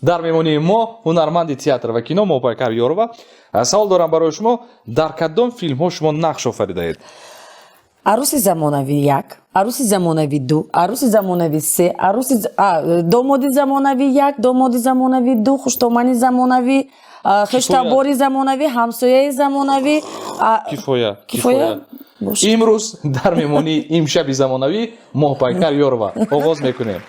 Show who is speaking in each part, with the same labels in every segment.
Speaker 1: дар меҳмонии мо ҳунарманди театр ва кино Мопайкар Ёрова. Савол дорам барои шумо, дар кадом филмҳо шумо нақш офаридаед?
Speaker 2: Аруси замонавӣ 1, аруси замонавӣ 2, аруси замонавӣ 3, домоди замонавӣ 1, домоди замонавӣ 2, хуштомани замонавӣ, хештабори замонавӣ, ҳамсояи замонавӣ. Кифоя.
Speaker 1: Имрӯз дар меҳмонии имшаби замонавӣ Мопайкар Ёрова оғоз мекунем.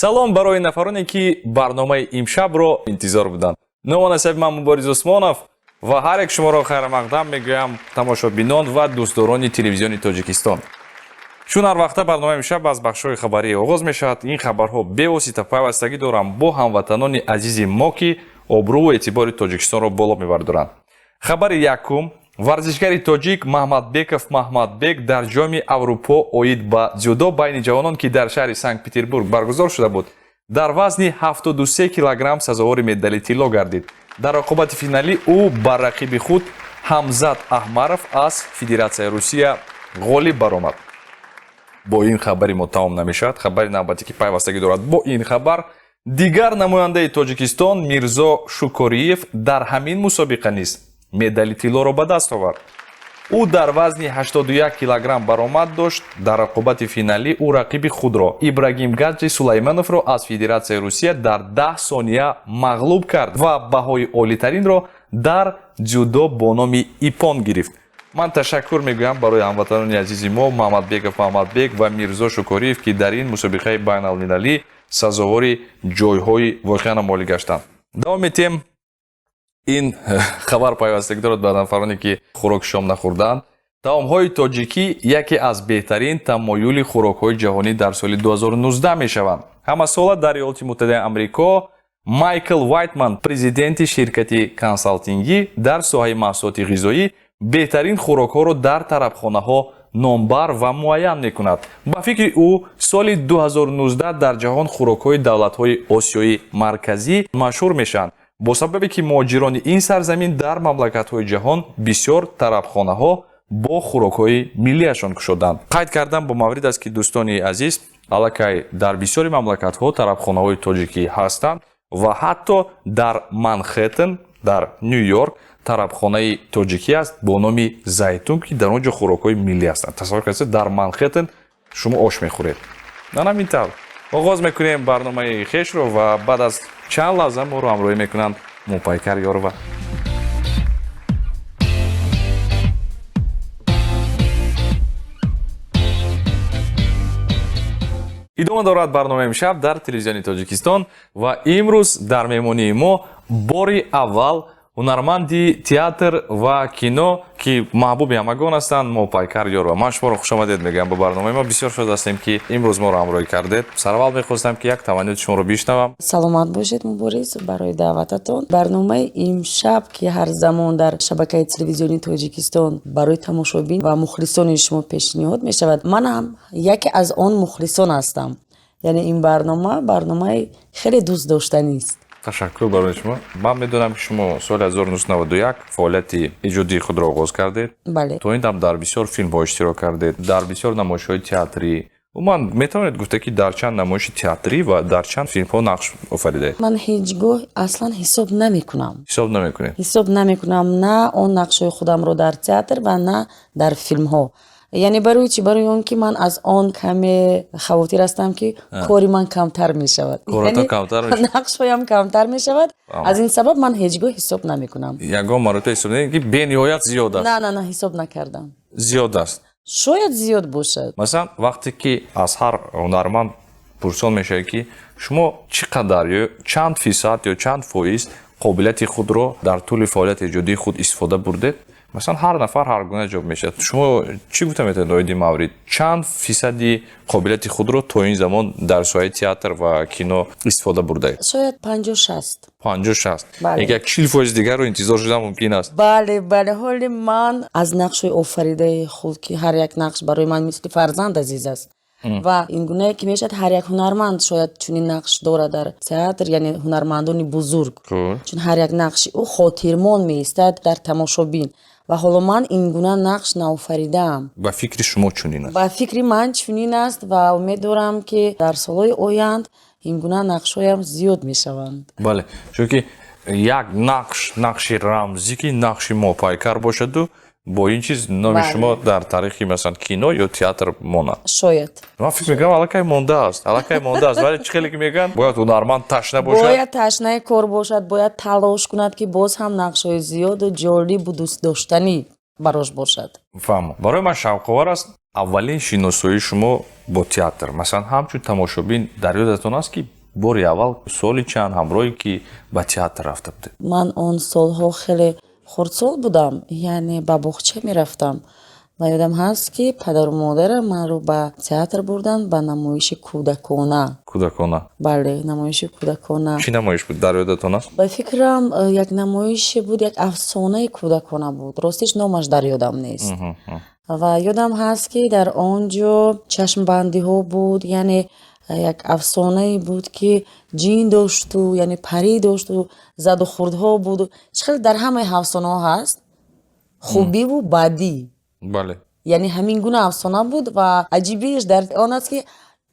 Speaker 1: Салом барои нафароне ки барномаи имшабро интизор буданд. Номон асаби ман Мубориз Усмонов ва ҳар як шуморо хайрамақдам мегӯям тамошобинон ва дӯстдорони телевизиони Тоҷикистон. Чун ҳар вақта барномаи имшаб аз бахшҳои хабарӣ оғоз мешавад, ин хабарҳо бевосита пайвастагӣ доранд бо ҳамватанони азизи мо ки обрӯву эътибори Тоҷикистонро боло мебардоранд. Хабари якум: варзишгари тоҷик Маҳмадбеков Маҳмадбек дар ҷоми Аврупо оид ба дзюдо байни ҷавонон ки дар шаҳри Санкт-Петербург баргузор шуда буд, дар вазни 73 килограмм сазовори медали тилло гардид. Дар оқибати финалӣ ӯ бар рақиби худ Ҳамзат Аҳмаров аз Федератсияи Русия ғолиб баромад. Бо ин хабари мо тамом намешавад. Хабари навбатӣ ки пайвастагӣ дорад бо ин хабар: дигар намояндаи Тоҷикистон Мирзо Шукориев дар ҳамин мусобиқа низ медали тиллоро ба даст овард. ӯ дар вазни 81 килограмм баромад дошт. Дар оқибати финалӣ ӯ рақиби худро Ибрагимгаҷи Сулаймановро аз Федератсияи Русия дар 10 сония мағлуб кард ва баҳои олитаринро дар дзюдо бо номи ипон гирифт. Ман ташаккур мегӯям барои ҳамватанони азизи мо Маҳмадбеков Маҳмадбек ва Мирзо Шукориев ки дар ин мусобиқаи байналмилалӣ сазовори ҷойҳои воқеан омолӣ гаштанд. давом метем. ин хабар пайвастагӣ дорад ба нафароне ки хӯроки шом нахӯрдаанд. таомҳои тоҷикӣ яке аз беҳтарин тамоюли хӯрокҳои ҷаҳонӣ дар соли 2019 мешаванд. Ҳамасола дар Иёлоти Муттаҳидаи Амрико Майкл Вайтман, президенти ширкати консалтингӣ дар соҳаи маҳсулоти ғизоӣ, беҳтарин хӯрокҳоро дар тарабхонаҳо номбар ва муайян мекунад. ба фикри ӯ соли 2019 дар ҷаҳон хӯрокҳои давлатҳои Осиёи марказӣ машҳур мешаванд, бо сабабе ки муҳоҷирони ин сарзамин дар мамлакатҳои ҷаҳон бисёр тарабхонаҳо бо хӯрокҳои миллияшон кушоданд. қайд кардан бо маврид аст ки дӯстони азиз, аллакай дар бисёри мамлакатҳо тарабхонаҳои тоҷикӣ ҳастанд ва ҳатто дар Манхэттен дар Нью-Йорк тарабхонаи тоҷикӣ аст бо номи Зайтун ки дар он ҷо хӯрокҳои миллӣ ҳастанд. тасаввур кардед дар Манхэттен шумо ош мехӯред. ҳамин тавр оғоз мекунем барномаи хешро ва баъд аз чанд лаҳза моро ҳамроҳӣ мекунанд Мопайкар Ёрова. идома дорад барномаи имшаб дар телевизиони Тоҷикистон ва имрӯз дар меҳмонии мо бори аввал ҳунарманди театр ва кино ки маҳбуби ҳамагон ҳастанд Мопайкар Ёрова. ман шуморо хушомадед мегӯям ба барномаи мо. бисёр шод ҳастем ки имрӯз моро ҳамроҳӣ кардед. сараввал мехостам ки як таманнуди шуморо бишнавам.
Speaker 2: саломат бошед Мубориз, барои даъвататон. барномаи имшаб ки ҳар замон дар шабакаи телевизиони Тоҷикистон барои тамошобин ва мухлисони шумо пешниҳод мешавад. ман ҳам яке аз он мухлисон ҳастам. яъне ин барномаи хеле дӯстдоштанист.
Speaker 1: ташаккур барои шумо. ман медонам ки шумо соли 1991 фаъолияти иҷодии худро оғоз кардед.
Speaker 2: бале.
Speaker 1: то ин дам дар бисёр филмҳо иштирок кардед, дар бисёр намоишҳои театрӣ. умуман метавонед гуфта ки дар чанд намоиши театрӣ ва дар чанд филмҳо нақш офаридаед?
Speaker 2: ман ҳеҷ гоҳ аслан ҳисоб намекунам.
Speaker 1: ҳисоб намекунед?
Speaker 2: на он нақшҳои худамро дар театр ва на дар филмҳо. яъне барои чӣ? барои он ки ман аз он каме хавотир ҳастам ки кори ман камтар мешавад. нақшҳоям камтар мешавад. аз ин сабаб ман ҳеҷ гоҳ ҳисоб намекунам.
Speaker 1: ягон маротиба ҳисоб ки бениҳоят зиёд аст.
Speaker 2: на ҳисоб накардам.
Speaker 1: зиёд аст.
Speaker 2: шояд зиёд бошад.
Speaker 1: масалан вақте ки аз ҳар ҳунарманд пурсон мешавад ки шумо чӣ қадар ё чанд фисад ё чанд фоиз қобилияти худро дар тӯли фаъолияти эҷодии худ истифода бурдед? Масалан, ҳар нафар ҳар гуна ҷавоб мешавад. Шумо чӣ гуфта метавонед оиди Маврид? Чанд фисади қобилияти худро то ин замон дар соҳаи театр ва кино истифода бурдаед?
Speaker 2: шояд 50-60.
Speaker 1: 50-60.
Speaker 2: Бале.
Speaker 1: Як 40 фоиз дигарро интизор шудан мумкин аст.
Speaker 2: бале бале ҳоли ман аз нақшҳои офаридаи худ ки ҳар як нақш барои ман мисли фарзанд азиз аст ва ин гунае ки мешавад ҳар як ҳунарманд шояд чунин нақш дорад дар театр, яъне ҳунармандони бузург, чун ҳар як нақши ӯ хотирмон меистад дар тамошобин ва ҳоло ман ин гуна нақш наофаридаам.
Speaker 1: Ба фикри шумо чунин аст?
Speaker 2: ба фикри ман чунин аст ва умед дорам ки дар солҳои оянд ин гуна нақшҳоям зиёд мешаванд.
Speaker 1: бале, чунки як нақши рамзӣ ки нақши мопайкар бошаду бо ин чиз номи
Speaker 2: Бале.
Speaker 1: шумо дар таърихи масалан кино ё театр монад.
Speaker 2: Шояд
Speaker 1: ман фикр мекунам аллакай мондааст, вале чӣ хеле ки мегӯянд бояд ҳунарманд ташна бошад.
Speaker 2: бояд ташнаи кор бошад, бояд талош кунад ки боз ҳам нақшҳои зиёду ҷолибу дӯстдоштанӣ барош бошад.
Speaker 1: фаҳмо. Барои ман шавқовар аст аввалин шиносоии шумо бо театр. Масалан, ҳамчун тамошобин дар ёдатон аст ки бори аввал соли чанд ҳамроҳе ки ба театр рафта будед?
Speaker 2: Ман он солҳо хеле хурдсол будам, яъне ба боғча мерафтам ва ёдам ҳаст ки падару модарам маро ба театр бурданд ба намоиши кӯдакона.
Speaker 1: Кӯдакона.
Speaker 2: Бале, намоиши кӯдакона.
Speaker 1: Чӣ намоиш буд дар ёдатон аст?
Speaker 2: ба фикрам як намоише буд, як афсонаи кӯдакона буд. Ростиш номаш дар ёдам нест. ва ёдам ҳаст ки дар он ҷо чашмбандиҳо буд, яъне як афсонае буд ки ҷин дошту, яъне парӣ дошту, заду хурдҳо буду. Чӣ хел дар ҳамаи афсонаҳо ҳаст хубиву бадӣ.
Speaker 1: Бале.
Speaker 2: яъне ҳамин гуна афсона буд ва аҷибиш дар он аст ки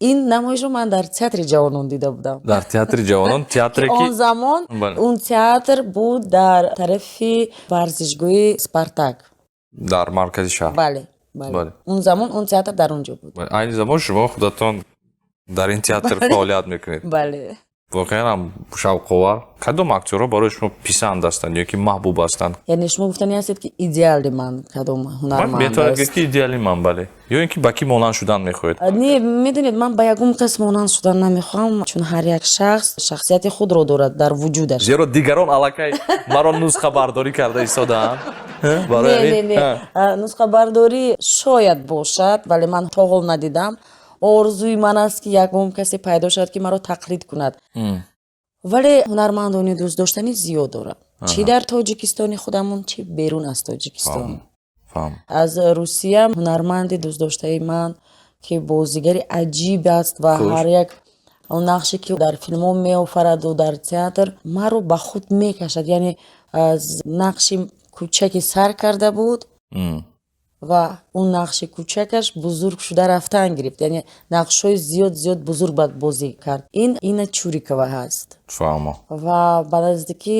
Speaker 2: ин намоишро ман дар театри ҷавонон дида будам.
Speaker 1: Дар театри ҷавонон, театре ки
Speaker 2: он замон
Speaker 1: Бале.
Speaker 2: он театр буд дар тарафи варзишгоҳи Спартак.
Speaker 1: дар маркази шаҳр.
Speaker 2: Бале,
Speaker 1: Бале.
Speaker 2: бале. Он замон он театр дар он ҷо буд.
Speaker 1: Айни замон шумо худатон дар ин театр фаъолият мекунед.
Speaker 2: Бале.
Speaker 1: воқеан ҳам шавқовар. Кадом актёрҳо барои шумо писанд ҳастанд ё ки маҳбуб ҳастанд?
Speaker 2: яъне шумо гуфтани ҳастед ки идеали ман кадом
Speaker 1: ман
Speaker 2: ҳунарманд
Speaker 1: метавонад
Speaker 2: аст.
Speaker 1: гӯяд ки идеали ман бале ё ин ки ба кӣ монанд шудан мехоҳед?
Speaker 2: Не, медонед ман ба ягон кас монанд шудан намехоҳам, чун ҳар як шахс шахсияти худро дорад дар вуҷудаш.
Speaker 1: зеро дигарон аллакай маро нусхабардорӣ карда истодаанд.
Speaker 2: Не, нусхабардорӣ шояд бошад, вале ман то ҳол надидам. орзуи ман аст ки ягон касе пайдо шавад ки маро тақлид кунад. вале ҳунармандони дӯстдоштанӣ зиёд дорам, чӣ дар тоҷикистони худамон, чӣ берун аз тоҷикистон.
Speaker 1: фаҳм.
Speaker 2: аз русия ҳунарманди дӯстдоштаи ман ки бозигари аҷиб аст ва ҳар як он нақше ки дар филмҳо меофараду дар театр маро ба худ мекашад, яъне аз нақши кӯчаки сар карда буд ва он нақши кӯчакаш бузург шуда рафтан гирифт, яъне нақшҳои зиёд бузург бад бозӣ кард. Ина Чурикова ҳаст
Speaker 1: фаҳмо.
Speaker 2: ва ба наздики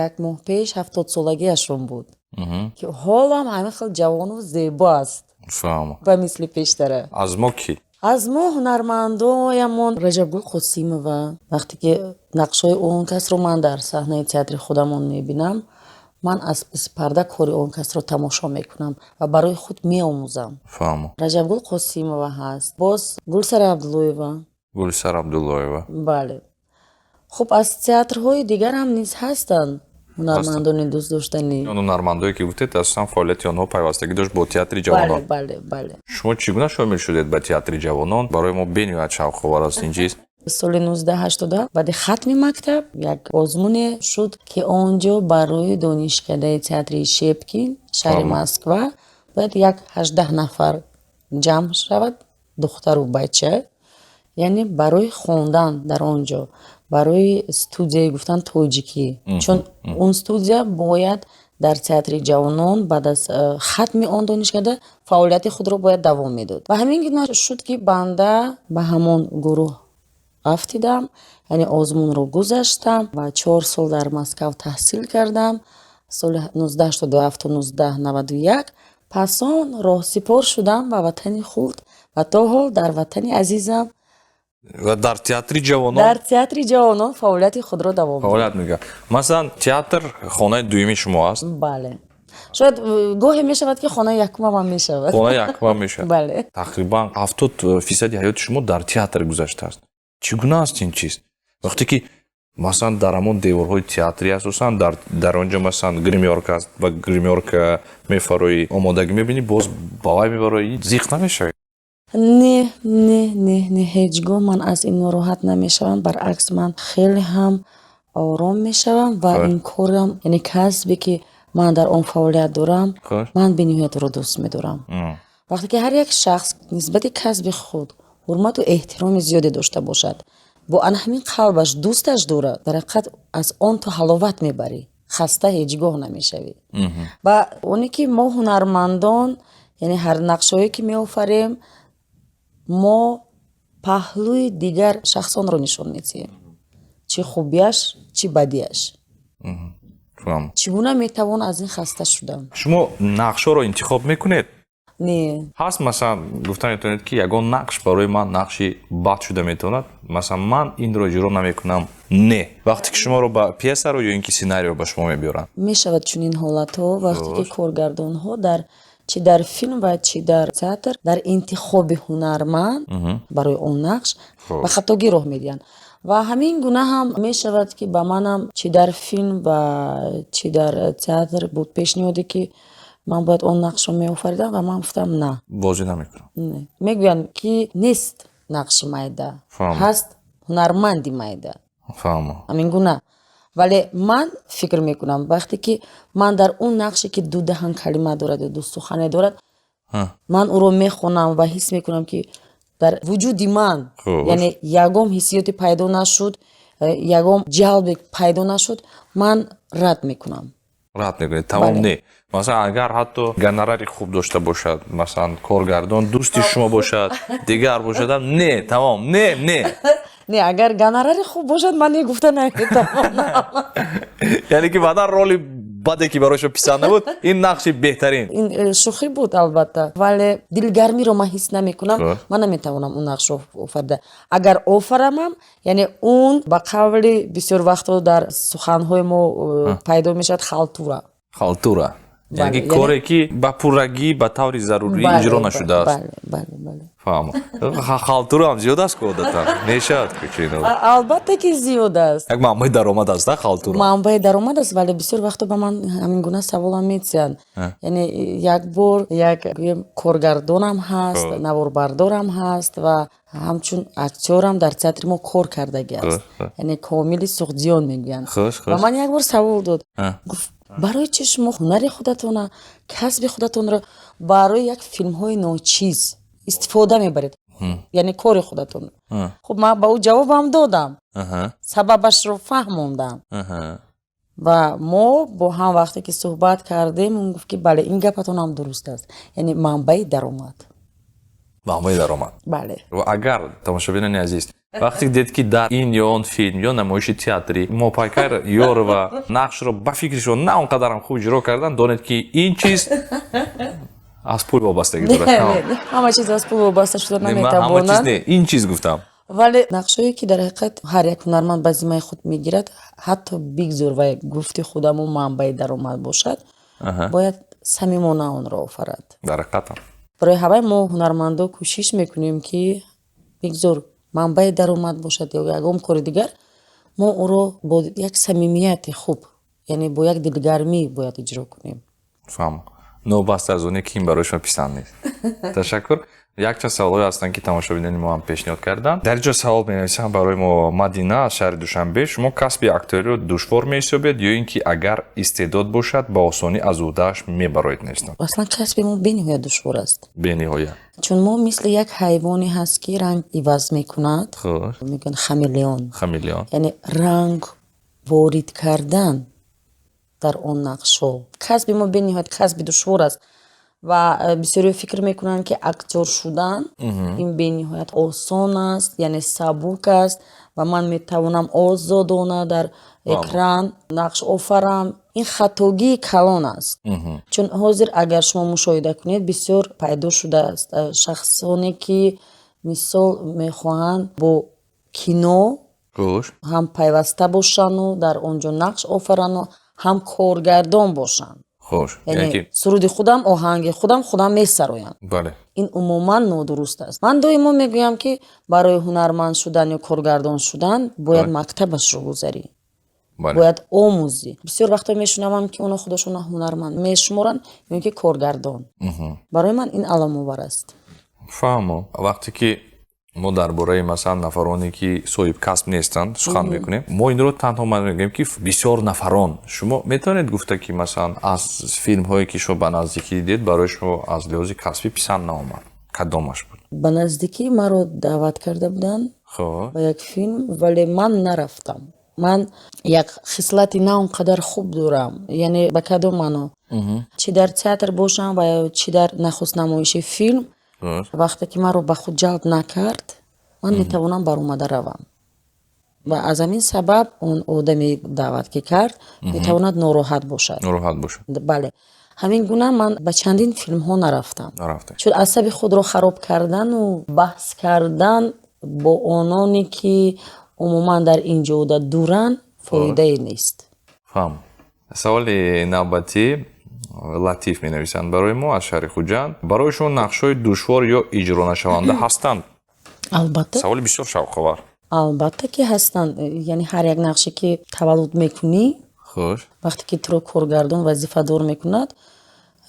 Speaker 2: як моҳ пеш 70 солагиашон буд ки ҳолам ҳамин хел ҷавону зебо аст
Speaker 1: фаҳмо.
Speaker 2: ба мисли пештара.
Speaker 1: аз мо кӣ?
Speaker 2: аз мо ҳунармандоямон Раҷабгул Қосимова, вақте ки нақшҳои он касро ман дар саҳнаи театри худамон мебинам, ман аз писипарда кори он касро тамошо мекунам ва барои худ меомӯзам.
Speaker 1: фаҳмо.
Speaker 2: Раҷабгул Қосимова ҳаст, боз Гулсара Абдуллоева.
Speaker 1: гулсар абдуллоева.
Speaker 2: бале. хуб аз театрҳои дигар ҳам низ ҳастанд ҳунармандони дӯстдоштанӣ.
Speaker 1: он ҳунармандое ки гуфтед асосан фаъолияти онҳо пайвастагӣ дошт бо театри ҷавонон.
Speaker 2: бале.
Speaker 1: шумо чӣ гуна шомил шудед ба театри ҷавонон? барои мо бениҳоят шавқовар аст ин чиз.
Speaker 2: соли 1980 баъди хатми мактаб як озмуне шуд ки он ҷо барои донишкадаи театри Шепкин шаҳри Москва бояд як 18 нафар ҷамъ шавад, духтару бача, яъне барои хондан дар он ҷо, барои студияи гуфтан тоҷикӣ, чун он студия бояд дар театри ҷавонон баъд аз хатми он донишкада фаъолияти худро бояд давом медод. ва ҳамин гуна шуд ки банда ба ҳамон гурӯҳ афтидам, яъне озмунро гузаштам ва 4 сол дар Москав таҳсил кардам. соли 1977-1991 пас он роҳсипор шудам ба ватани худ ва то ҳол дар ватани азизам
Speaker 1: ва дар театри ҷавонон
Speaker 2: дар театри ҷавонон фаъолияти худро давом
Speaker 1: фаъолият мекард. Масалан, театр хонаи дуюми шумо аст?
Speaker 2: бале. шояд гоҳе мешавад ки хонаи якумам ҳам мешавад.
Speaker 1: хонаи якумам мешавад.
Speaker 2: бале.
Speaker 1: тақрибан 70% ҳаёти шумо дар театр гузаштааст. чӣ гуна аст ин чиз? вақте ки масалан дар ҳамон деворҳои театри асосан дар он ҷо масалан гримёрка аст ва гримёрка мефарои омодагӣ мебинӣ боз ба вай мебарои зиқ намешавӣ?
Speaker 2: Не ҳеҷ гоҳ ман аз ин нороҳат намешавам, баръакс ман хеле ҳам ором мешавам ва ин корам яъне касбе ки ман дар он фаъолият дорам ман бениҳоят ӯро дӯст медорам. вақте ки ҳар як шахс нисбати касби худ ҳурмату эҳтироми зиёде дошта бошад, бо анҳамин қалбаш дӯсташ дорад, дар ҳақиқат аз он ту ҳаловат мебарӣ, хаста ҳеҷ гоҳ намешавӣ. ва оне ки мо ҳунармандон яъне ҳар нақшҳое ки меофарем мо паҳлӯи дигар шахсонро нишон медиҳем, чӣ хубияш чӣ бадияш. чӣ гуна метавон аз ин хаста шудам.
Speaker 1: шумо нақшҳоро интихоб мекунед?
Speaker 2: Не.
Speaker 1: ҳаст масалан гуфта метавонед ки ягон нақш барои ман нақши бад шуда метавонад, масалан ман инро иҷро намекунам. Не вақте ки шуморо ба пьесаро ё ин ки сценариро ба шумо мебиёранд,
Speaker 2: мешавад чунин ҳолатҳо вақте ки коргардонҳо дар чӣ дар филм ва чӣ дар театр дар интихоби ҳунарманд барои он нақш ба хатогӣ роҳ медиҳанд. ва ҳамин гуна ҳам мешавад ки ба манам чӣ дар филм ва чӣ дар театр буд пешниҳоде ки ман бояд он нақшро меофаридам ва ман гуфтам на.
Speaker 1: бозӣ намекунам.
Speaker 2: мегӯянд ки нест нақши майда, ҳаст ҳунарманди майда. ҳамин гуна. вале ман фикр мекунам вақте ки ман дар он нақше ки ду даҳан калима дорад ё ду сухане дорад, ман ӯро мехонам ва ҳис мекунам ки дар вуҷуди ман яъне ягом ҳиссиёте пайдо нашуд, ягом ҷалбе пайдо нашуд, ман рад мекунам.
Speaker 1: рад мекунед? Тамом не. Масалан агар ҳатто гонорари хуб дошта бошад, масалан коргардон дӯсти шумо бошад, дигар бошад, не, тамом, не.
Speaker 2: Не, агар гонорари хуб бошад ман не гуфта наметавонам.
Speaker 1: яъне ки баъдан роли баде ки барои шумо писанд набуд, ин нақши беҳтарин.
Speaker 2: ин шӯхӣ буд албатта, вале дилгармиро ман ҳис наметавонам, ман наметавонам он нақшро офарида. агар офарамам, яъне он ба қавли бисёр вақтҳо дар суханҳои мо пайдо мешавад халтура. яъне ки
Speaker 1: коре ки ба пуррагӣ ба таври зарурӣ иҷро нашудааст.
Speaker 2: бале.
Speaker 1: фаҳмо. халтура ҳам зиёд аст ки одатан мешавад ки чӣ?
Speaker 2: албатта ки зиёд аст.
Speaker 1: як манбаи даромад аст халтура.
Speaker 2: манбаи даромад аст, вале бисёр вақтҳо ба ман ҳамин гуна саволам метиҳанд. яъне як бор як коргардонам ҳаст, наворбардорам ҳаст ва ҳамчун актёрам дар театри мо кор кардаги аст. яъне комили сухдиён мегӯянд. ва ман як бор савол дод. гуфт барои чӣ шумо ҳунари худатонро, касби худатонро барои як филмҳои ночиз истифода мебаред, яъне кори худатонро? хуб ман ба ӯ ҷавобам додам, сабабашро фаҳмондам. ва мо бо ҳам вақте ки суҳбат кардем он гуфт ки бале ин гапатон ҳам дуруст аст, яъне манбаи даромад. бале.
Speaker 1: ва агар тамошобинони азиз вақте дид ки дар ин ё он филм ё намоиши театрӣ мопайкар ёр ва нақшро ба фикри шумо на он қадарам хуб иҷро кардан, донед ки ин чиз аз пул вобастагӣ дорад.
Speaker 2: ҳама чиз аз пул вобаста шуда
Speaker 1: ҳама чиз
Speaker 2: наметавонад.
Speaker 1: не, ин чиз гуфтам.
Speaker 2: вале нақшҳое ки дар ҳақиқат ҳар як ҳунарманд ба зиммаи худ мегирад, ҳатто бигзор ва гуфти худаму манбаи даромад бошад, бояд самимона онро офарад.
Speaker 1: дар ҳақиқатам
Speaker 2: барои ҳамаи мо ҳунармандо кӯшиш мекунем ки бигзор манбаи даромад бошад ё ягон кори дигар, мо ӯро бо як самимияти хуб, яъне бо як дилгармӣ бояд иҷро кунем.
Speaker 1: фаҳмо. нобаста аз оне ки ин барои шумо писанд нест. ташаккур. якчанд саволҳое ҳастанд ки тамошобинони мо ҳам пешниҳод карданд. дар ҷо савол менависам барои мо Мадина аз шаҳри Душанбе. шумо касби акториро душвор меҳисобед ё ин ки агар истеъдод бошад ба осонӣ аз ӯҳдааш мебароед нестон?
Speaker 2: аслан касби мо бениҳоят душвор аст.
Speaker 1: бениҳоят.
Speaker 2: чун мо мисли як ҳайвоне ҳаст ки ранг иваз мекунад, мегӯянд хамелеон. яъне ранг ворид кардан дар он нақшҳо. касби мо бениҳоят касби душвор аст ва бисёриҳо фикр мекунанд ки актёр шудан ин бениҳоят осон аст, яъне сабук аст ва ман метавонам озодона дар экран нақш офарам. ин хатогии калон аст. чун ҳозир агар шумо мушоҳида кунед бисёр пайдо шудааст шахсоне ки мисол мехоҳанд бо кино ҳам пайваста бошану дар он ҷо нақш офарану ҳам коргардон бошанд.
Speaker 1: خوش
Speaker 2: یعنی
Speaker 1: یعنی
Speaker 2: سرود خودم آهنگ خودم میسرایم.
Speaker 1: بله
Speaker 2: این عموما نادرست است. من دائما میگویم که برای هنرمند شدن یا کارگردان شدن باید
Speaker 1: بله.
Speaker 2: مکتبش رو گذاری،
Speaker 1: بله
Speaker 2: باید آموزی. بسیار وقتا میشنوم که اونا خودشون هنرمند میشمرن یا که کارگردان. برای من این علام‌آور است.
Speaker 1: فهمم. وقتی که ما درباره مثلا نفرانی که صاحب کسب نیستند سخن میکنیم، ما این رو تنها میگیم که بسیار نفران. شما میتونید گفته که مثلا از فیلم هایی که شما به نزدیکی دیدید برای شما از لحاظ کسبی پسند نآمد کدامش بود؟
Speaker 2: به نزدیکی مرا دعوت کرده بودن
Speaker 1: خب
Speaker 2: به یک فیلم ولی من نرفتم. من یک خصلت نه اونقدر خوب دارم، یعنی به کدام معنا، چی در تئاتر باشم و یا چی در نخست نمایش فیلم، وقتی که من رو به خود جلب نکرد من میتوانم بر اومده روم و از همین سبب اون آدمی دعوت که کرد میتواند ناراحت باشد.
Speaker 1: ناراحت باشه.
Speaker 2: بله همین گونه من به چندین فیلم ها نرفتم
Speaker 1: نرفته.
Speaker 2: چون عصب خود رو خراب کردن و بحث کردن با آنانی که عموما در اینجا دورن فایده ای نیست.
Speaker 1: فهم. سوال نوبتی لطیف می نویسند برای ما از شهر خوجند. برایشون نقش‌های دشوار یا اجرا نشونده هستند؟
Speaker 2: البته
Speaker 1: سوال بسیار شوق‌آور.
Speaker 2: البته که هستند. یعنی هر یک نقشی که تولد میکنی
Speaker 1: خوش
Speaker 2: وقتی که تو رو کارگردان وظیفه دار میکند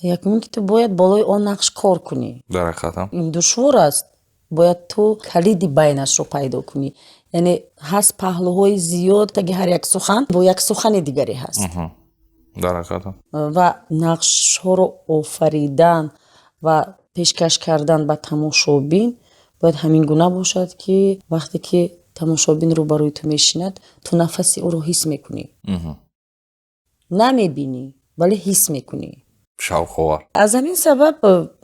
Speaker 2: یکمی که تو باید بالای آن نقش کار کنی.
Speaker 1: در حقیقت
Speaker 2: این دشوار است. باید تو کلید بینش رو پیدا کنی. یعنی هست پهلوهای زیاد تا هر یک سخن با یک سخن دیگری هست
Speaker 1: در حقیقت
Speaker 2: و نقش ها رو آفریدن و پیشکش کردن به تماشابین باید همین گونه باشد که وقتی که تماشابین رو برای تو میشیند تو نفس او رو حس میکنی. نمیبینی ولی حس میکنی.
Speaker 1: شوق‌آور.
Speaker 2: از همین سبب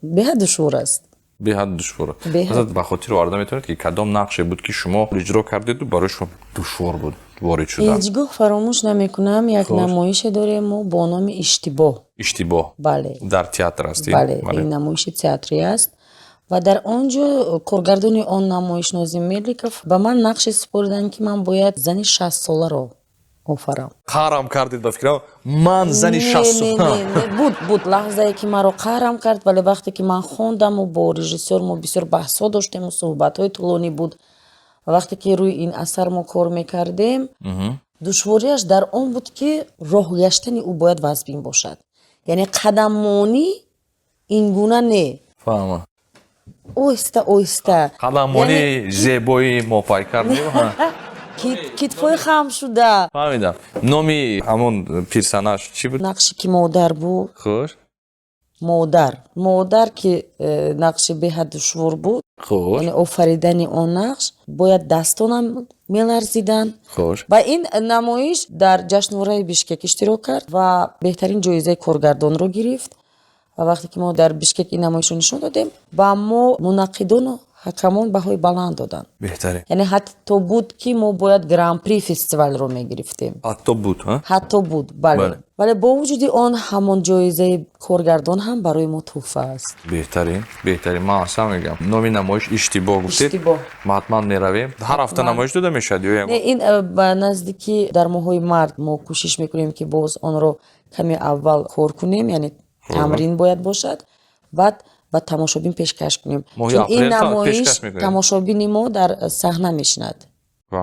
Speaker 2: به حد دشوار است.
Speaker 1: به حد دشوار.
Speaker 2: به حد.
Speaker 1: مثلا به خاطر آورده میتونید که کدام نقشی بود که شما اجرا کردید و برای شما دشوار بود وارد شدن؟
Speaker 2: هیچگاه فراموش نمیکنم یک نمایش داریم ما با نام
Speaker 1: اشتباه.
Speaker 2: بله
Speaker 1: در تئاتر هستی؟
Speaker 2: بله این نمایش تئاتری است و در آنجا کارگردان آن نمایش نازم ملیکوف به من نقش سپردن که من باید زن 60 ساله رو آفرم.
Speaker 1: قهرم کردید به فکرم من زنی 60 ساله.
Speaker 2: نه بود لحظه که من رو قهرم کرد ولی وقتی که من خوندم و با رژیسور ما بسیار بحثا داشتیم و صحبت های طولانی بود و وقتی که روی این اثر ما کار میکردیم دشواریش در آن بود که راه گشتن او باید وزبین باشد. یعنی قدمانی این گونه نه.
Speaker 1: فهمم.
Speaker 2: اویسته
Speaker 1: قدمانی زیبایی ما پای کردیم.
Speaker 2: کتفای خم شده.
Speaker 1: فهمیدم. نامی همون پیرسنش چی بود؟
Speaker 2: نقشی که مادر بود.
Speaker 1: خوش.
Speaker 2: مادر که نقش به حد دشوار بود.
Speaker 1: خوش.
Speaker 2: یعنی آفریدن آن نقش باید دستانم میلرزیدن.
Speaker 1: خوش.
Speaker 2: و این نمایش در جشنواره بیشکک اشتراک کرد و بهترین جایزه کارگردان رو گرفت و وقتی که ما در بیشکک این نمایش رو نشون دادیم با ما منعقدان و حکمان بهای بلند دادن.
Speaker 1: بهتره.
Speaker 2: یعنی حتی بود که ما باید گران پری فستیوال رو میگرفتیم.
Speaker 1: حتی بود ها؟
Speaker 2: حتی بود بله. ولی با وجود آن همون جایزه کارگردان هم برای ما تحفه است.
Speaker 1: بهترین ما اصلا میگم نامی نمایش اشتباه گفتید ما حتما میرویم. هر هفته نمایش داده میشد یا
Speaker 2: این به نزدیکی در ماهای مرد ما کوشش میکنیم که باز آن رو کمی اول کار کنیم یعنی تمرین باید باشد بعد و تماشابین پیشکش کنیم چون این نمایش تماشابین ما در صحنه میشند.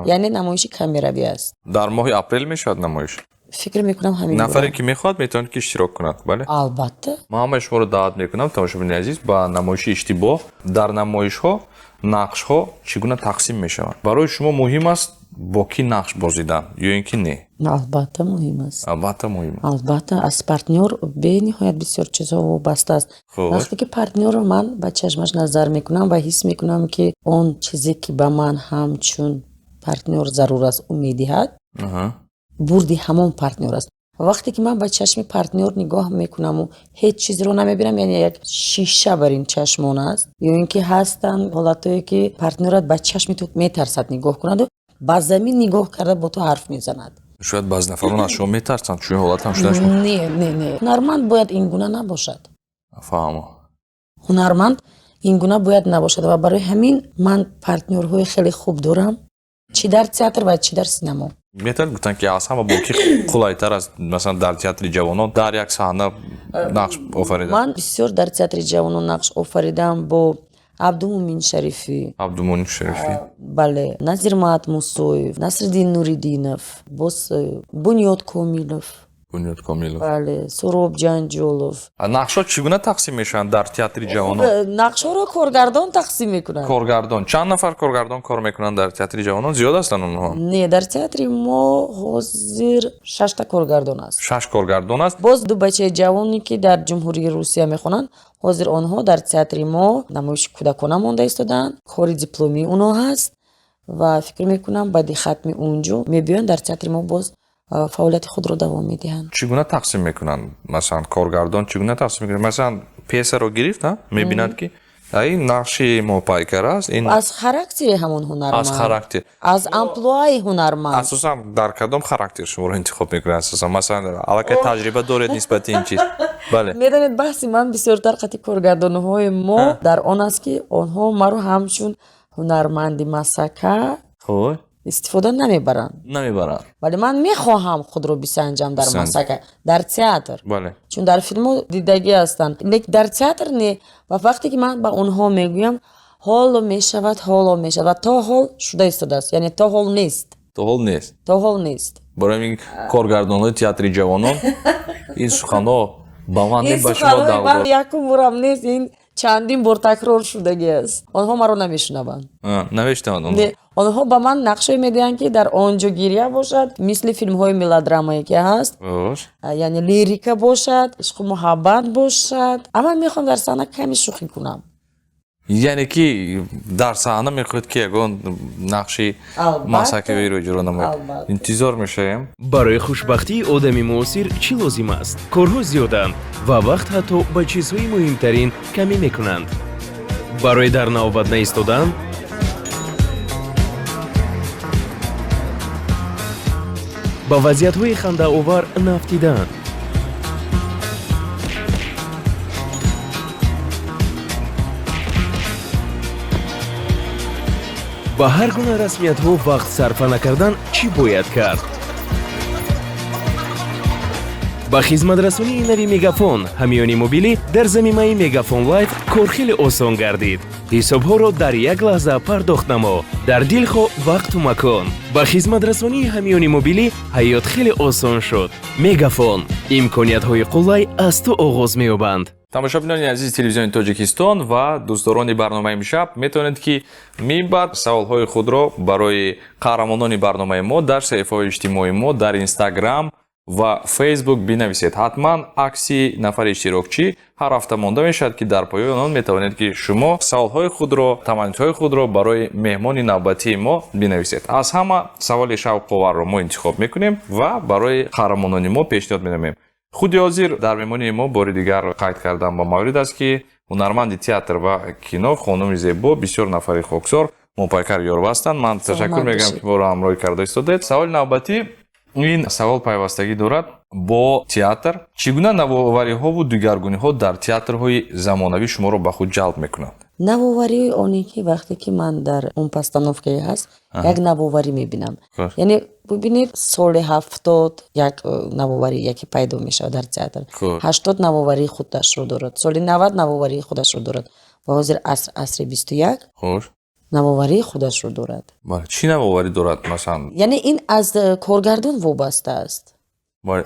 Speaker 2: یعنی نمایش کامیروی است.
Speaker 1: در ماه اپریل میشد نمایش.
Speaker 2: فکر میکنم همین
Speaker 1: نفری که میخواد میتونه که اشتراک کنه. بله
Speaker 2: البته
Speaker 1: ما هم شما رو دعوت میکنم تماشابین عزیز با نمایش اشتباه در نمایش ها نقش ها چگونه تقسیم میشوند. برای شما مهم است با کی نقش بازیدن یا اینکه نه؟
Speaker 2: البته مهم است.
Speaker 1: البته
Speaker 2: از پارتنر به نهایت بسیار چیزا وابسته است. وقتی که پارتنر رو من با چشمش نظر میکنم و حس میکنم که اون چیزی که به من همچون پارتنر ضرور است اون میدهد بردی همون پارتنر است. وقتی که من با چشم پارتنر نگاه میکنم و هیچ چیزی رو نمیبینم یعنی یک شیشه بر این چشمان است یا اینکه هستن حالتایی که پارتنرت با چشم تو میترسد نگاه کند و با زمین نگاه کرده با تو حرف میزند.
Speaker 1: شاید بعض نفران از شما میترسند چون حالت هم شده شما.
Speaker 2: نه هنرمند باید این گونه نباشد.
Speaker 1: فهمم.
Speaker 2: هنرمند این گونه باید نباشد و برای همین من پارتنرهای خیلی خوب دارم چی در تئاتر و چی در سینما.
Speaker 1: метавонед гуфтанд ки аз ҳама боки қулайтар аст масалан дар театри ҷавонон дар як саҳна нақш офаридан?
Speaker 2: ман бисёр дар театри ҷавонон нақш офаридам бо абдумумин шарифӣ,
Speaker 1: абдумунин шарифӣ,
Speaker 2: бале, назир маъмусоев, насриддин нуриддинов, боз бунёд комилов,
Speaker 1: бунёд комилов.
Speaker 2: бале, суроб ҷанҷолов.
Speaker 1: нақшҳо чӣ гуна тақсим мешаванд дар театри ҷавонон?
Speaker 2: нақшҳоро коргардон тақсим мекунанд.
Speaker 1: коргардон чанд нафар коргардон кор мекунанд дар театри ҷавонон? зиёд ҳастанд онҳо?
Speaker 2: Не, дар театри мо ҳозир 6 коргардон аст.
Speaker 1: 6 коргардон аст.
Speaker 2: боз ду бачаи ҷавоне ки дар ҷумҳурии Русия мехонанд, ҳозир онҳо дар театри мо намоиши кӯдакона монда истоданд. Кори дипломии онҳо ҳаст ва фикр мекунам баъди хатми унҷо мебиёянд дар театри мо боз фаъолияти худро давом медиҳанд.
Speaker 1: Чӣ гуна тақсим мекунанд? Масалан коргардон чӣ гуна тақсим мекунанд? Масалан пьесаро гирифт, мебинад ки ин нақши мопайкар аст, ин
Speaker 2: аз характери ҳамон ҳунарманд,
Speaker 1: аз характер,
Speaker 2: аз амплуаи ҳунарманд.
Speaker 1: асосан дар кадом характер шуморо интихоб мекунед? Асосан масалан аллакай таҷриба доред нисбати ин чиз? Бале.
Speaker 2: Медонед баҳси ман бисёртар қати коргардонҳои мо дар он аст ки онҳо маро ҳамчун ҳунарманди масака
Speaker 1: хой
Speaker 2: истифода намебаранд.
Speaker 1: намебаранд.
Speaker 2: вале ман мехоҳам худро бисанҷам дар масака, дар театр.
Speaker 1: Бале.
Speaker 2: чун дар филмҳо дидагӣ ҳастанд, лекин дар театр не. ва вақте ки ман ба онҳо мегӯям ҳоло мешавад, то ҳол шуда истодааст, яъне то ҳол нест,
Speaker 1: То ҳол нест.
Speaker 2: то ҳол нест.
Speaker 1: Барои ин коргардонҳои театри ҷавонон ин суханҳо ба ман не ба шумо давр.
Speaker 2: якум борам нест, ин чандин бор такрор шудагӣ аст. онҳо маро намешунаванд.
Speaker 1: Навештанд он.
Speaker 2: Не, онҳо ба ман нақшое медиҳанд ки дар он ҷо гирья бошад, мисли филмҳои мелодрамае ки ҳаст, яъне лирика бошад, ишқу муҳаббат бошад. ман мехоҳам дар саҳна каме шӯхӣ кунам.
Speaker 1: яъне ки дар саҳна мехоҳед ки ягон нақши масакавиро иҷро намоед. интизор мешавем.
Speaker 3: барои хушбахтии одами муосир чӣ лозим аст? корҳо зиёданд ва вақт ҳатто ба чизҳои муҳимтарин камӣ мекунанд. барои дар навбат наистодан ба вазъиятҳои хандаовар нафтидан, ба ҳар гуна расмиятҳо вақт сарфа накардан чӣ бояд кард? ба хизматрасонии нави мегафон ҳамёни мобилӣ дар замимаи мегафон лайф кор хеле осон гардид. ҳисобҳоро дар як лаҳза пардохт намо, дар дил хоҳ вақту макон. ба хизматрасонии ҳамёни мобилӣ ҳаёт хеле осон шуд. Мегафон, имкониятҳои қулай аз ту оғоз меёбанд.
Speaker 1: тамошобинони азизи телевизиони Тоҷикистон ва дӯстдорони барномаи имшаб, метавонед ки мебад саволҳои худро барои қаҳрамонони барномаи мо дар саҳифаҳои иҷтимоии мо дар Instagram ва Facebook бинависед. ҳатман акси нафари иштирокчӣ ҳар ҳафта монда мешавад ки дар поёи он метавонед ки шумо саволҳои худро, таманнидҳои худро барои меҳмони навбатии мо бинависед. аз ҳама саволи шавқоварро мо интихоб мекунем ва барои қаҳрамонони мо пешниҳод менамоем. худи ҳозир дар меҳмонии мо бори дигар қайд кардан ба маврид аст ки ҳунарманди театр ва кино хонуми зебо бисёр нафари хоксор мопайкар ёрба ҳастанд. ман ташаккур мегӯям ки моро ҳамроҳӣ карда истодед. саволи навбатӣ, ин савол пайвастагӣ дорад бо театр. чӣ гуна навовариҳову дигаргуниҳо дар театрҳои замонавӣ шуморо ба худ ҷалб мекунанд?
Speaker 2: навоварии оне ки вақте ки ман дар он постановкае ҳаст, як навоварӣ мебинам. яъне бубинед соли 70 як навоварӣ яке пайдо мешавад дар театр, 80 навоварии худашро дорад, соли 90 навоварии худашро дорад ва ҳозир асри 21 навоварии худашро дорад.
Speaker 1: чӣ навоварӣ дорад масалан?
Speaker 2: яъне ин аз коргардон вобаста аст.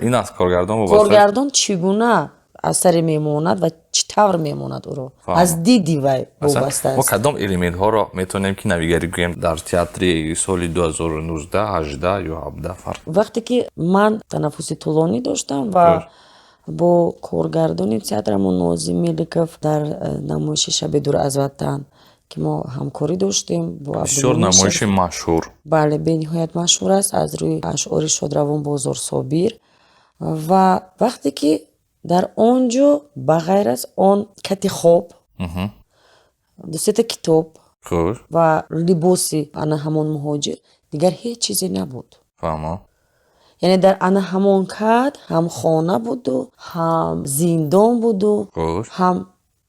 Speaker 1: ин аз коргардон вобаста?
Speaker 2: коргардон чӣ гуна асаре мемонад ва чӣ тавр мемонад ӯро, аз диди вай вобаста
Speaker 1: мо
Speaker 2: аст.
Speaker 1: кадом элементҳоро метавонем ки навигарӣ гӯем дар театри соли 2019, 18 ё 17 фарқ?
Speaker 2: вақте ки ман танаффуси тӯлонӣ доштам ва бо коргардони театрамон Нозим Меликов дар намоиши шаби дур аз ватан ки мо ҳамкорӣ доштем бо
Speaker 1: бисёр намоиши машҳур.
Speaker 2: бале, бениҳоят машҳур аст аз рӯи ашъори Шодравон Бозор Собир. ва вақте ки дар он ҷо ба ғайр аз он кати хоб, дусета китоб ва либоси ана ҳамон муҳоҷир, дигар ҳеҷ чизе набуд. яъне дар ана ҳамон кат ҳам хона буду, ҳам зиндон буду, ҳам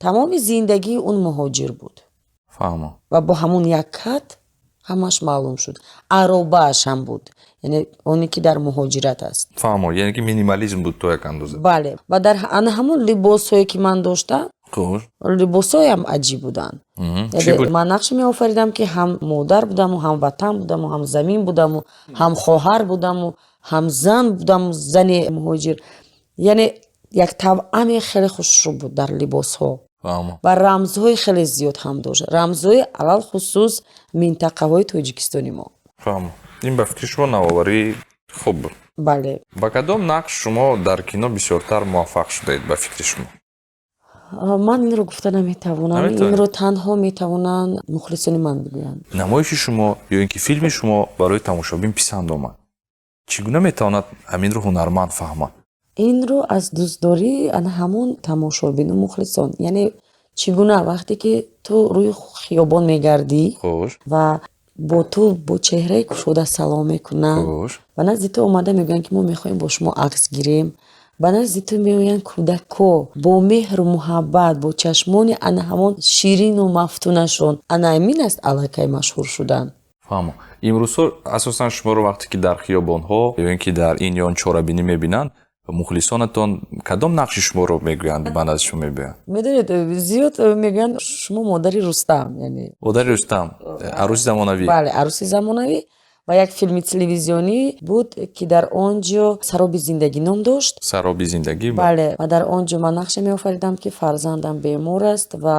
Speaker 2: тамоми зиндагии он муҳоҷир буд. ва бо ҳамон як кат ҳамаш маълум шуд. Аробааш ҳам буд, яъне оне ки дар муҳоҷират аст.
Speaker 1: фаҳмо, яъне ки минимализм буд то як андоза.
Speaker 2: Бале, ва дар ана ҳамон либосҳое ки ман доштам,
Speaker 1: Хуш.
Speaker 2: либосҳоям аҷиб буданд.
Speaker 1: Чӣ буд?
Speaker 2: Ман нақш меофаридам ки ҳам модар будаму, ҳам ватан будаму, ҳам замин будаму, ҳам хоҳар будаму, ҳам зан будаму, зани муҳоҷир. Яъне як тавъами хеле хушрӯ буд дар либосҳо.
Speaker 1: Фаҳмо.
Speaker 2: ва рамзҳои хеле зиёд ҳам дошт. Рамзҳои алал хусус минтақаҳои Тоҷикистони мо.
Speaker 1: фаҳмо. Ин ба фикри шумо навоварӣ хуб буд.
Speaker 2: Бале.
Speaker 1: ба кадом нақш шумо дар кино бисёртар муваффақ шудаед ба фикри шумо?
Speaker 2: Ман инро гуфта наметавонам.
Speaker 1: Наметавонед?
Speaker 2: Инро танҳо метавонанд мухлисони ман бигӯянд.
Speaker 1: намоиши шумо ё ин ки филми шумо барои тамошобин писанд омад, чӣ гуна метавонад ҳаминро ҳунарманд фаҳмад?
Speaker 2: Инро аз дӯстдории ана ҳамон тамошобину мухлисон. Яъне чӣ гуна вақте ки ту рӯи хиёбон мегардӣ
Speaker 1: Хуш.
Speaker 2: ва бо ту бо чеҳраи кушода салом мекунанд
Speaker 1: Хуш.
Speaker 2: ба назди ту омада мегӯянд ки мо мехоҳем бо шумо акс гирем. ба назди ту меоянд кӯдако бо меҳру муҳаббат, бо чашмони ана ҳамон ширину мафтунашон. Ана амин аст аллакай машҳур шудан.
Speaker 1: фаҳмо. имрӯзҳо асосан шуморо вақте ки дар хиёбонҳо ё ин ки дар ин ё он чорабинӣ мебинанд, мухлисонатон кадом нақши шуморо мегӯянд, ба назди шумо мебиёянд?
Speaker 2: Медонед зиёд мегӯянд шумо модари Рустам, яъне
Speaker 1: модари Рустам, арӯси замонавӣ.
Speaker 2: бале, арӯси замонавӣ. Ва як филми телевизионӣ буд ки дар он ҷо Сароби зиндагӣ ном дошт.
Speaker 1: Сароби зиндагӣ.
Speaker 2: Бале, ва дар он ҷо ман нақша меофаридам ки фарзандам бемор аст ва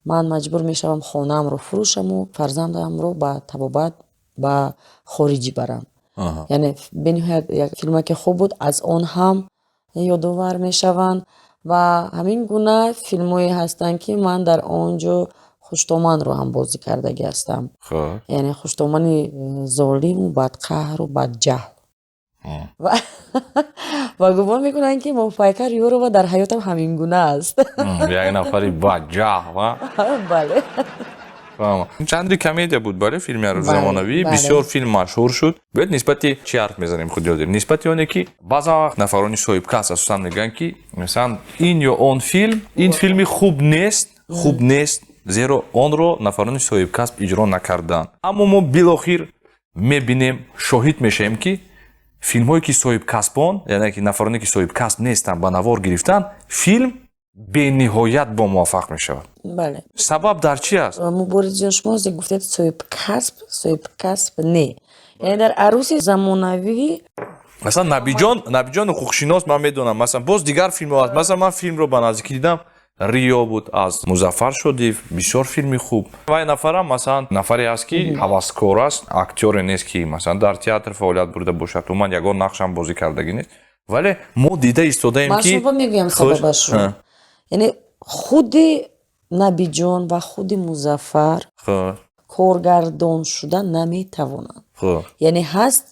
Speaker 2: ман маҷбур мешавам хонаамро фурӯшаму фарзандамро ба табобат ба хориҷӣ барам.
Speaker 1: Аҳа.
Speaker 2: яъне бениҳоят як филмаке хуб буд, аз он ҳам ёдовар мешаванд ва ҳамин гуна филмҳое ҳастанд ки ман дар он ҷо хуштоманро ҳам бозӣ кардагӣ ҳастам.
Speaker 1: Хуб.
Speaker 2: яъне хуштомани золиму бадқаҳру бадҷаҳл. ва гумон мекунанд ки Мувоффақият Юрова дар ҳаётам ҳамин гуна аст.
Speaker 1: як нафари баҷаҳ ва
Speaker 2: бале.
Speaker 1: фаҳмо. Ҷанри комедия буд, бале, филми арӯзи
Speaker 2: Бале,
Speaker 1: замонавӣ
Speaker 2: бале.
Speaker 1: бисёр филм машҳур шуд. Бояд нисбати чӣ ҳарф мезанем худ ёд дорем? Нисбати оне ки баъзан вақт нафарони соҳибкас асосан мегӯянд ки масалан ин ё он филм, ин филми хуб нест, зеро онро нафарони соҳибкасб иҷро накарданд. Аммо мо билохир мебинем, шоҳид мешавем ки филмҳое ки соҳибкасбон, яъне ки нафароне ки соҳибкасб нестанд ба навор гирифтанд, филм бениҳоят бо муваффақ мешавад.
Speaker 2: бале.
Speaker 1: Сабаб дар чӣ аст?
Speaker 2: муборизҷон шумо ҳозир гуфтед соҳибкасб не. яъне дар арӯси замонавӣ
Speaker 1: масалан набиҷон ҳуқуқшинос ман медонам, масалан боз дигар филмҳо аст. Масалан ман филмро ба наздикӣ дидам, риё буд аз Музаффар Шодиев, бисёр филми хуб. Вай нафарам масалан нафаре аст ки ҳаваскор аст, актёре нест ки масалан дар театр фаъолият бурда бошад, умуман ягон нақшам бозӣ кардагӣ нест. Вале мо дида истодаем
Speaker 2: ман
Speaker 1: ки
Speaker 2: шумо мегӯям сабабашро. яъне худи Набиҷон ва худи Музаффар коргардон шуда наметавонанд. яъне ҳаст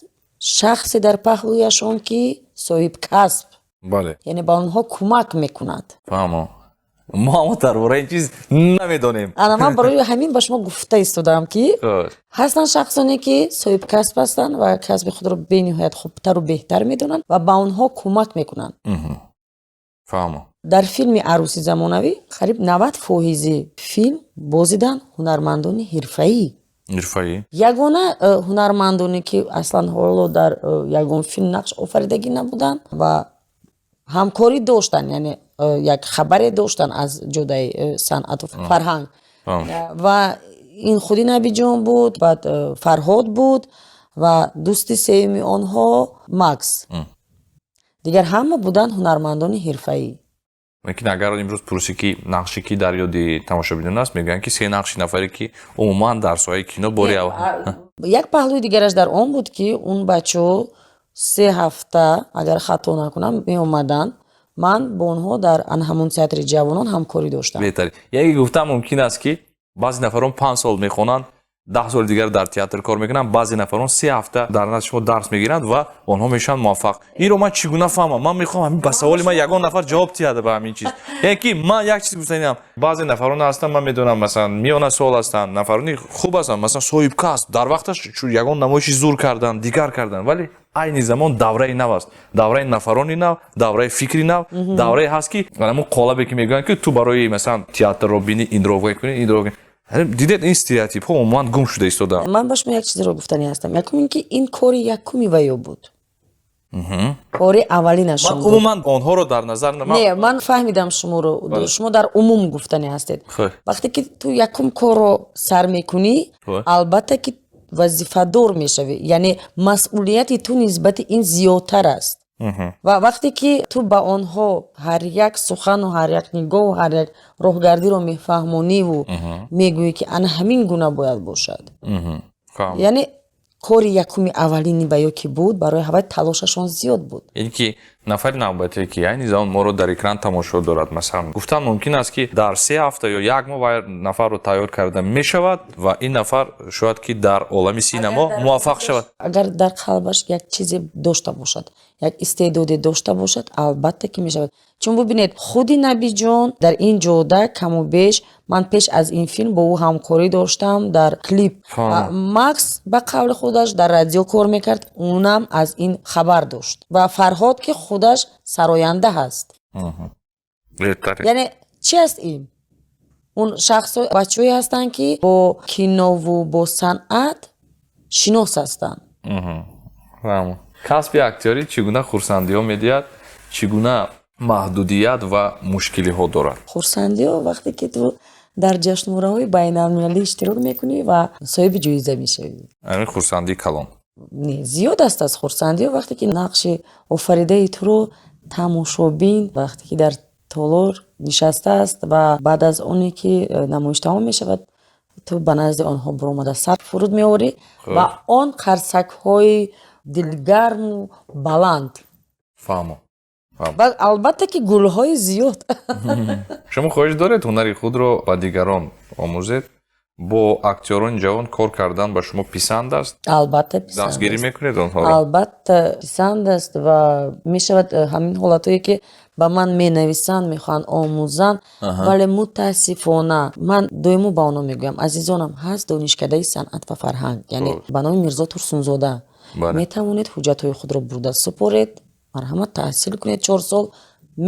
Speaker 2: шахсе дар паҳлӯяшон ки соҳибкасб,
Speaker 1: бале,
Speaker 2: яъне ба онҳо кӯмак мекунад.
Speaker 1: фаҳмо. мо ҳамо дар бораи ин чиз намедонем.
Speaker 2: ана ман барои ҳамин ба шумо гуфта истодам ки ҳастанд шахсоне ки соҳибкасб ҳастанд ва касби худро бениҳоят хубтару беҳтар медонанд ва ба онҳо кӯмак мекунанд.
Speaker 1: фаҳмо.
Speaker 2: дар филми арӯси замонавӣ қариб 90% филм бозиданд ҳунармандони ҳирфаӣ. ягона ҳунармандоне ки аслан ҳоло дар ягон филм нақш офаридагӣ набуданд ва ҳамкорӣ доштанд, яъне як хабаре доштанд аз ҷодаи санъату фарҳанг. ва ин худи Набиҷон буд, баъд Фарҳод буд ва дӯсти сеюми онҳо Макс. дигар ҳама буданд ҳунармандони ҳирфаӣ.
Speaker 1: лекин агар имрӯз пурсӣ ки нақше ки дар ёди тамошобинон аст, мегӯянд ки се нақши нафаре ки умуман дар соҳаи кино бори
Speaker 2: як паҳлӯи дигараш дар он буд ки он бачаҳо 3 ҳафта агар хато накунам меомаданд. ман бо онҳо дар ҳамон театри ҷавонон ҳамкорӣ доштам.
Speaker 1: беҳтари. яке гуфтам мумкин аст ки баъзе нафарон 5 сол мехонанд, 10 соли дигар дар театр кор мекунанд, баъзе нафарон 3 ҳафта дар назди шумо дарс мегиранд ва онҳо мешаванд муваффақ. инро ман чӣ гуна фаҳмам? ман мехоҳам ба саволи ман ягон нафар ҷавоб диҳад ба ҳамин чиз. яъне ки ман як чиз гуфтанидам, баъзе нафарон ҳастанд, ман медонам масалан миёна сол ҳастанд, нафарони хуб ҳастанд, масалан соҳибкасб, дар вақташ ягон намоиши зур карданд, дигар карданд, вале айни замон давраи нав аст, давраи нафарони нав, давраи фикри нав, даврае ҳаст ки мо қолабе ки мегӯянд ки ту барои масалан театрро бини инро кунӣ, инро дидед ин стереотипҳо умуман гум шуда истодаанд.
Speaker 2: ман ба шумо як чизеро гуфтанӣ ҳастам. Якум ин ки ин кори якуми ваё буд. кори аввалинашон
Speaker 1: ман
Speaker 2: буд.
Speaker 1: умуман онҳоро дар назар
Speaker 2: не ман фаҳмидам шуморо. Шумо дар умум гуфтанӣ ҳастед.
Speaker 1: Хуб.
Speaker 2: вақте ки ту якум корро сар мекунӣ,
Speaker 1: Хуб.
Speaker 2: албатта ки вазифадор мешавӣ, яъне масъулияти ту нисбати ин зиёдтар аст. ва вақте ки ту ба онҳо ҳар як сухану ҳар як нигоҳу ҳар як роҳгардиро мефаҳмониву мегӯӣ ки ана ҳамин гуна бояд бошад. яъне кори якуми аввалини ваё ки буд, барои ҳавай талошашон зиёд буд.
Speaker 1: ин ки нафари навбате ки айни замон моро дар экран тамошо дорад, масалан гуфтан мумкин аст ки дар 3 ҳафта ё 1 моҳ вай нафарро тайёр карда мешавад ва ин нафар шояд ки дар олами синамо муваффақ шавад.
Speaker 2: агар дар қалбаш як чизе дошта бошад, як истеъдоде дошта бошад, албатта ки мешавад. чун бубинед худи Набиҷон дар ин ҷода каму беш ман пеш аз ин филм бо ӯ ҳамкорӣ доштам дар клип. Макс ба қавли худаш дар радио кор мекард, унам аз ин хабар дошт. Ва Фарҳод ки худаш сароянда ҳаст. яъне чи аст ин? он шахсо бачаҳое ҳастанд ки бо кинову бо санъат шинос ҳастанд.
Speaker 1: касби актёрӣ чӣ гуна хурсандиҳо медиҳад, чӣ гуна маҳдудият ва мушкилиҳо дорад?
Speaker 2: хурсандиҳо вақте ки ту дар ҷашнвораҳои байналмилалӣ иштирок мекунӣ ва соҳиби ҷоиза мешавӣ.
Speaker 1: Ами хурсандии калон.
Speaker 2: Не зиёд аст аз хурсандиҳо вақте ки нақши офаридаи туро тамошобин вақте ки дар толор нишастааст ва баъд аз оне ки намоиш тамом мешавад, ту ба назди онҳо биромада сар фуруд меорӣ ва он қарсакҳои дилгарму баланд.
Speaker 1: Фаҳмо.
Speaker 2: албатта ки гулҳои зиёд.
Speaker 1: шумо хоҳиш доред ҳунари худро ба дигарон омӯзед? бо актёрони ҷавон кор кардан ба шумо писанд аст?
Speaker 2: албатта писанд
Speaker 1: дастгирӣ
Speaker 2: аст.
Speaker 1: мекунед онҳоро?
Speaker 2: албатта писанд аст ва мешавад ҳамин ҳолатҳое ки ба ман менависанд, мехоҳанд омӯзанд, вале мутаассифона ман доимо ба онҳо мегӯям, азизонам, ҳаст донишкадаи санъат ва фарҳанг, яъне ба номи Мирзо Турсунзода метавонед ҳуҷҷатҳои худро бурда супоред, марҳамат таҳсил кунед 4 сол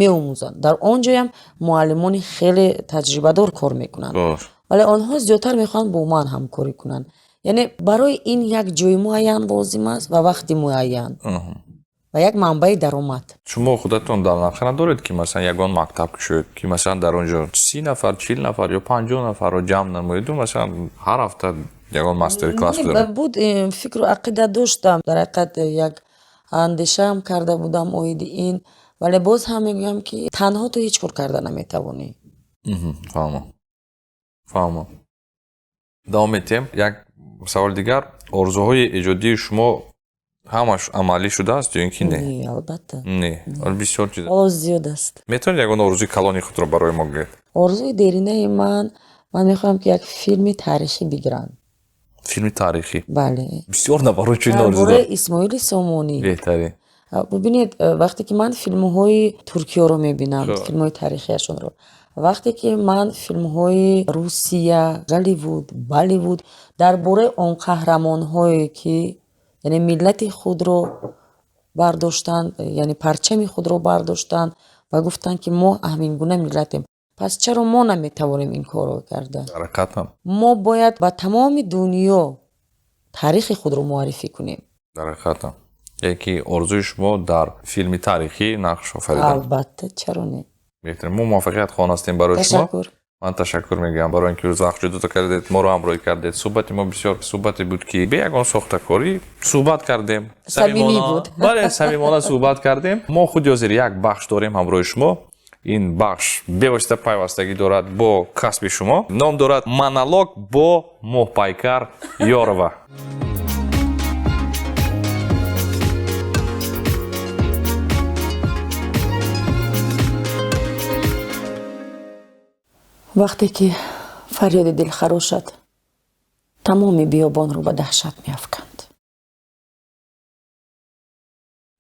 Speaker 2: меомӯзанд. дар он ҷоям муаллимони хеле таҷрибадор кор мекунанд, вале онҳо зиёдтар мехоҳанд бо ман ҳамкорӣ кунанд. яъне барои ин як ҷои муайян лозим аст ва вақти муайян ва як манбаи даромад.
Speaker 1: шумо худатон дар нақша надоред ки масалан ягон мактаб кушоед ки масалан дар он ҷо 30 нафар 40 нафар ё 50 нафарро ҷамъ намоеду, масалан ҳар ҳафта ягон мастер класс доред?
Speaker 2: буд фикру ақида доштам, дар ҳақиқат як андешаам карда будам оиди ин, вале боз ҳам мегӯям ки танҳо ту ҳеҷ кор карда наметавонӣ.
Speaker 1: фаҳмо. давом метем. як саволи дигар, орзуҳои эҷодии шумо ҳамаш амалӣ шудааст ё ин ки не?
Speaker 2: Не, албатта.
Speaker 1: Не. бисёр чиз.
Speaker 2: ҳоло зиёд аст.
Speaker 1: метавонед ягон орзуи калони худро барои мо гӯед?
Speaker 2: орзуи деринаи ман мехоҳам ки як филми таърихӣ бигиранд.
Speaker 1: филми таърихӣ?
Speaker 2: бале.
Speaker 1: бисёр нафарҳо чунин орзу
Speaker 2: дар бораи
Speaker 1: доранд.
Speaker 2: Исмоили Сомонӣ.
Speaker 1: беҳтарин.
Speaker 2: бубинед вақте ки ман филмҳои Туркиёро мебинам, филмҳои таърихияшонро, вақте ки ман филмҳои Русия, Голливуд, Болливуд дар бораи он қаҳрамонҳое ки яъне миллати худро бардоштанд, яъне парчами худро бардоштанд ва гуфтанд ки мо ҳамин гуна миллатем, пас чаро мо наметавонем ин корро карда?
Speaker 1: ҳаракатам.
Speaker 2: мо бояд ба тамоми дунё таърихи худро муаррифӣ кунем.
Speaker 1: дар ҳақиқатам яки орзуи шумо дар филми таърихӣ нақш офаридан?
Speaker 2: албатта, чаро не.
Speaker 1: беҳтарин. мо муваффақият хоҳон ҳастем барои шумо.
Speaker 2: ташаккур.
Speaker 1: ман ташаккур мегӯям барои ин ки рӯз вақт ҷудо кардед, моро ҳамроҳӣ кардед. суҳбати мо бисёр суҳбате буд ки бе ягон сохтакорӣ суҳбат кардем.
Speaker 2: Самимӣ буд.
Speaker 1: бале, самимона суҳбат кардем. мо худи ҳозир як бахш дорем ҳамроҳи шумо. ин бахш бевосита пайвастагӣ дорад бо касби шумо. ном дорад монолог бо Моҳпайкар Ёрова.
Speaker 2: вақте ки фарёди дилхарошат тамоми биёбонро ба даҳшат меафканд,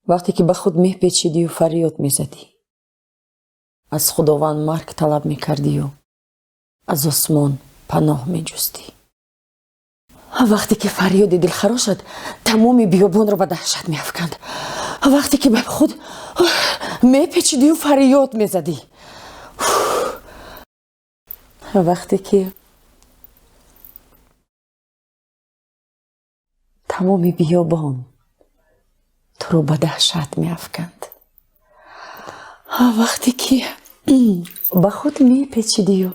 Speaker 2: вақте ки ба худ мепечидию фарёд мезадӣ, аз худованд марг талаб мекардию аз осмон паноҳ меҷустӣ, вақте ки фарёди дилхарошат тамоми биёбонро ба даҳшат меафканд, вақте ки ба худ мепечидию фарёд мезадӣ, вақте ки тамоми биёбон туро ба даҳшат меафканд. вақте ки ба худ мепечидию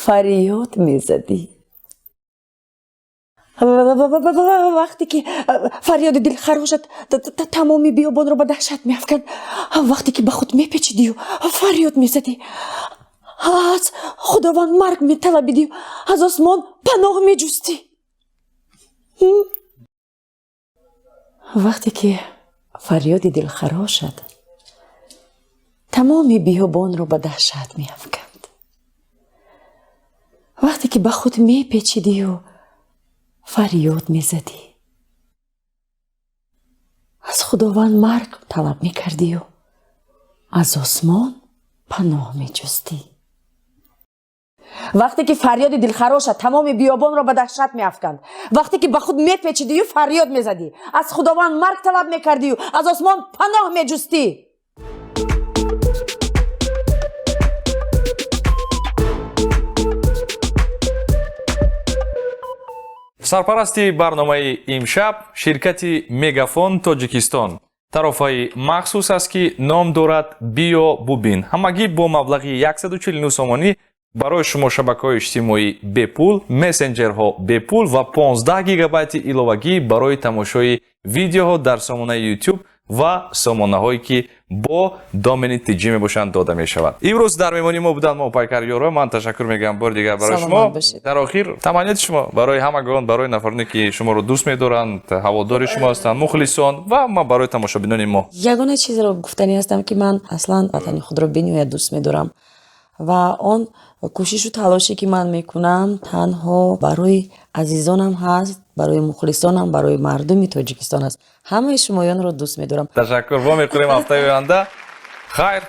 Speaker 2: фарёд мезадӣ. вақте ки фарёди дилхарошат тамоми биёбонро ба даҳшат меафканд. вақте ки ба худ мепечидию фарёд мезадӣ. аз худованд марг металабидию аз осмон паноҳ меҷустӣ. вақте ки фарёди дилхарошат тамоми биёбонро ба даҳшат меафканд. вақте ки ба худ мепечидию фарёд мезадӣ. аз худованд марг талаб мекардию аз осмон паноҳ меҷустӣ. вақте ки фарёди дилхарошат тамоми биёбонро ба даҳшат меафканд. вақте ки ба худ мепечидию фарёд мезадӣ. аз худованд марг талаб мекардию аз осмон паноҳ меҷустӣ.
Speaker 1: сарпарасти барномаи имшаб ширкати мегафон тоҷикистон тарофаи махсус аст ки ном дорад биё бубин. ҳамагӣ бо маблағи 149 сомонӣ барои шумо шабакаҳои иҷтимоӣ бепул, мессенҷерҳо бепул ва 15 гигабайти иловагӣ барои тамошои видеоҳо дар сомонаи YouTube ва сомонаҳое ки бо домени тиҷӣ мебошанд дода мешавад. имрӯз дар меҳмонии мо буданд моҳпайкар ёро. ман ташаккур мегӯям бори дигар барои шумо. дар охир таманияти шумо барои ҳамагон, барои нафароне ки шуморо дӯст медоранд, ҳаводори шумо ҳастанд, мухлисон ва барои тамошобинони мо.
Speaker 2: ягона чизро гуфтанӣ ҳастам ки ман аслан ватани худро бениҳоят дӯст медорам ва он кӯшишу талоше ки ман мекунам танҳо барои азизонам ҳаст, барои мухлисонам, барои мардуми тоҷикистон аст. ҳамаи шумоёнро дӯст медорам.
Speaker 1: ташаккур. ва мекунем ҳафтаи оянда. хайр.